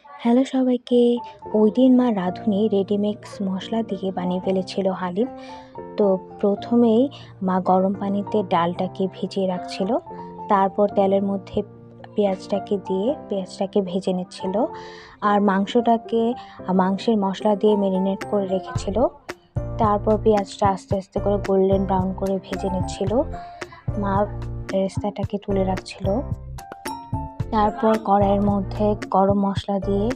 Hello সবাইকে। ওইদিন মা রাঁধুনি রেডিমিক্স মশলা দিয়ে বানিয়ে ফেলেছিল হালিম। তো প্রথমেই মা গরম পানিতে ডালটাকে ভিজিয়ে রাখছিল, তারপর তেলের মধ্যে পেঁয়াজটাকে ভেজে নিচ্ছিল, আর মাংসের মশলা দিয়ে ম্যারিনেট করে রেখেছিল। তারপর পেঁয়াজটা আস্তে আস্তে করে গোল্ডেন ব্রাউন করে ভেজে নিচ্ছিল। মা বেরেস্তাটাকে তুলে রাখছিল। তারপর কড়াইয়ের মধ্যে গরম মশলা দিয়ে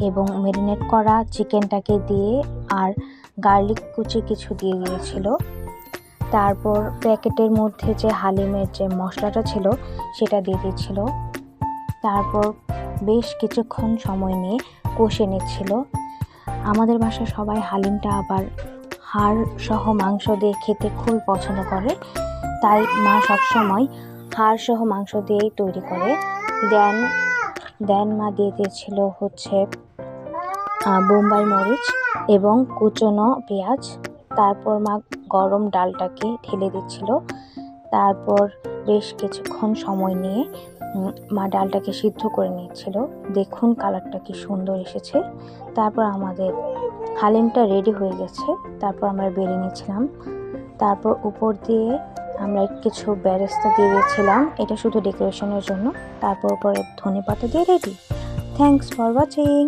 এবং ম্যারিনেট করা চিকেনটাকে দিয়ে আর গার্লিক কুচি কিছু দিয়ে দিয়েছিল। তারপর প্যাকেটের মধ্যে যে হালিমের যে মশলাটা ছিল সেটা দিয়ে দিয়েছিল। তারপর বেশ কিছুক্ষণ সময় নিয়ে কষে নিচ্ছিল। আমাদের বাসায় সবাই হালিমটা আবার হাড় সহ মাংস দিয়ে খেতে খুব পছন্দ করে, তাই মা সবসময় হাড় সহ মাংস দিয়েই তৈরি করে। দেন মা দিয়ে দিয়েছিল হচ্ছে বোম্বাই মরিচ এবং কুচনো পেঁয়াজ। তারপর মা গরম ডালটাকে ঢেলে দিচ্ছিল। তারপর বেশ কিছুক্ষণ সময় নিয়ে মা ডালটাকে সিদ্ধ করে নিচ্ছিল। দেখুন কালারটা কি সুন্দর এসেছে। তারপর আমাদের হালিমটা রেডি হয়ে গেছে। তারপর আমরা বেড়ে নিয়েছিলাম। তারপর উপর দিয়ে আমরা কিছু বেরেস্তা দিয়ে দিয়েছিলাম, এটা শুধু ডেকোরেশনের জন্য। তারপর উপরে ধনেপাতা দিয়ে রেডি। Thanks for watching.